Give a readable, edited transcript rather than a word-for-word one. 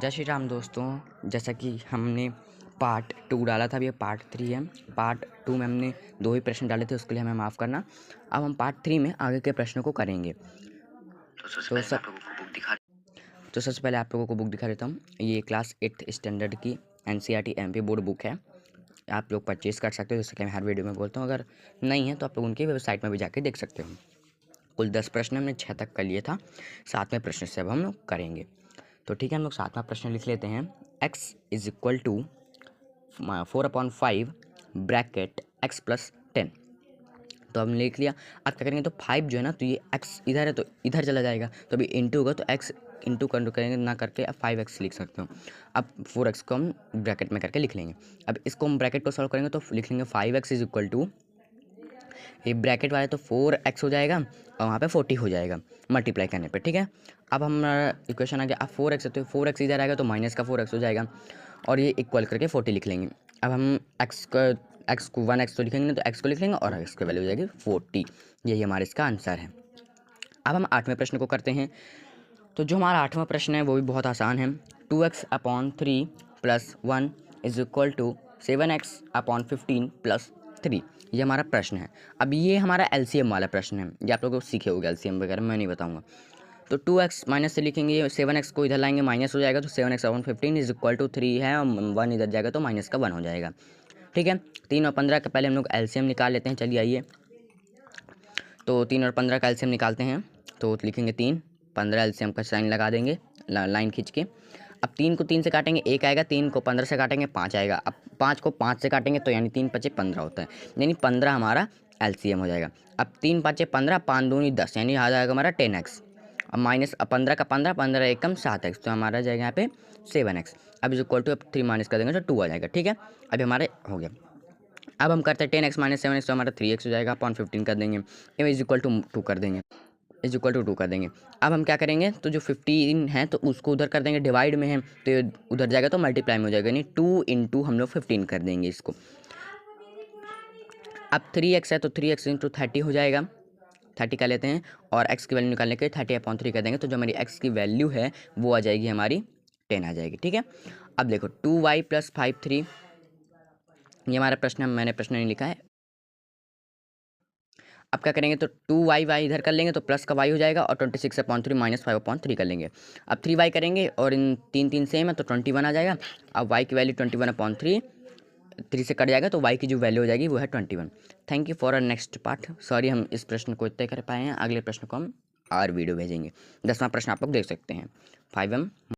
जय श्री राम दोस्तों। जैसा कि हमने पार्ट 2 डाला था, अब ये पार्ट 3 है। पार्ट 2 में हमने 2 ही प्रश्न डाले थे, उसके लिए हमें माफ़ करना। अब हम पार्ट 3 में आगे के प्रश्नों को करेंगे। तो सबसे पहले आप लोगों को बुक दिखा देता हूँ। ये क्लास 8th स्टैंडर्ड की NCERT MP बोर्ड बुक है। आप लोग परचेज़ कर सकते हो, जैसे कि मैं हर वीडियो में बोलता हूँ। अगर नहीं है तो आप लोग उनकी वेबसाइट में भी जाके देख सकते हो। कुल 10 प्रश्न हमने 6 तक कर लिए था। 7वें प्रश्न से अब हम लोग करेंगे। तो ठीक है, हम लोग 7वां प्रश्न लिख लेते हैं। x is equal to 4/5 bracket x plus 10। तो हमने लिख लिया। अब क्या करेंगे, तो 5 जो है ना, तो ये x इधर है तो इधर चला जाएगा, तो अभी इंटू होगा तो x इंटू करेंगे ना करके अब 5x लिख सकते हो। अब 4x को हम ब्रैकेट में करके लिख लेंगे। अब इसको हम ब्रैकेट को सॉल्व करेंगे तो लिख लेंगे 5x इज इक्वल टू, ये ब्रैकेट वाला तो 4x हो जाएगा और वहाँ पे 40 हो जाएगा मल्टीप्लाई करने पे। ठीक है, अब हमारा इक्वेशन आ गया। अब 4x है तो 4x इधर आएगा तो माइनस का 4x हो जाएगा और ये इक्वल करके 40 लिख लेंगे। अब हम x को 1x तो लिखेंगे ना, तो x को लिख लेंगे और x की वैल्यू हो जाएगी 40। यही हमारा इसका आंसर है। अब हम 8वें प्रश्न को करते हैं। तो जो हमारा 8वां प्रश्न है वो भी बहुत आसान है। 2x/3 plus 1 is equal to 7x/15 plus 3। ये हमारा प्रश्न है। अब ये हमारा LCM वाला प्रश्न है। ये आप लोग सीखे होगे LCM वगैरह, मैं नहीं बताऊंगा। तो 2x माइनस से लिखेंगे, 7x को इधर लाएंगे माइनस हो जाएगा, तो 7x/15 इज इक्वल टू 3 है और 1 इधर जाएगा तो माइनस का 1 हो जाएगा। ठीक है, 3 और 15 का पहले हम लोग LCM निकाल लेते हैं। चलिए आइए, तो 3 और 15 का LCM निकालते हैं। तो लिखेंगे 3, 15 LCM का साइन लगा देंगे, लाइन खींच के। अब 3 को 3 से काटेंगे 1 आएगा, 3 को 15 से काटेंगे 5 आएगा। अब 5 को 5 से काटेंगे तो यानी 3 5 15 होता है, यानी 15 हमारा LCM हो जाएगा। अब 3 5 15, 5 दूनी 10, यानी आ जाएगा हमारा 10x। अब माइनस 15 का 15, 15 एकम 7x, तो हमारा जाएगा यहाँ पे 7x। अब इज इक्वल टू, अब 3 माइनस कर देंगे तो 2 आ जाएगा। ठीक है, अभी हमारे हो गया। अब हम करते हैं 10x माइनस 7x, तो हमारा 3x हो जाएगा। अपॉन 15 कर देंगे, इज इक्वल टू 2 कर देंगे, इज इक्वल टू 2 कर देंगे। अब हम क्या करेंगे, तो जो 15 है तो उसको उधर कर देंगे, डिवाइड में है तो ये उधर जाएगा तो मल्टीप्लाई में हो जाएगा, यानी 2 इंटू हम लोग 15 कर देंगे इसको। अब 3x है तो 3x इंटू 30 हो जाएगा, 30 कर लेते हैं और x की वैल्यू निकालने के 30/3 कर देंगे, तो जो हमारी x की वैल्यू है वो आ जाएगी हमारी 10 आ जाएगी। ठीक है, अब देखो 2y प्लस 5 3, ये हमारा प्रश्न है, मैंने प्रश्न नहीं लिखा है। अब क्या करेंगे, तो 2y इधर कर लेंगे तो प्लस का y हो जाएगा और 26/3 माइनस 5/3 कर लेंगे। अब 3y करेंगे और इन 3 3 सेम है तो 21 आ जाएगा। अब y की वैल्यू 21/3, 3 से कट जाएगा तो y की जो वैल्यू हो जाएगी वो है 21। Thank you for a next part. Sorry हम इस प्रश्न को इतने कर पाए हैं, अगले प्रश्न को हम और वीडियो भेजेंगे। 10वां प्रश्न आप लोग देख सकते हैं। 5m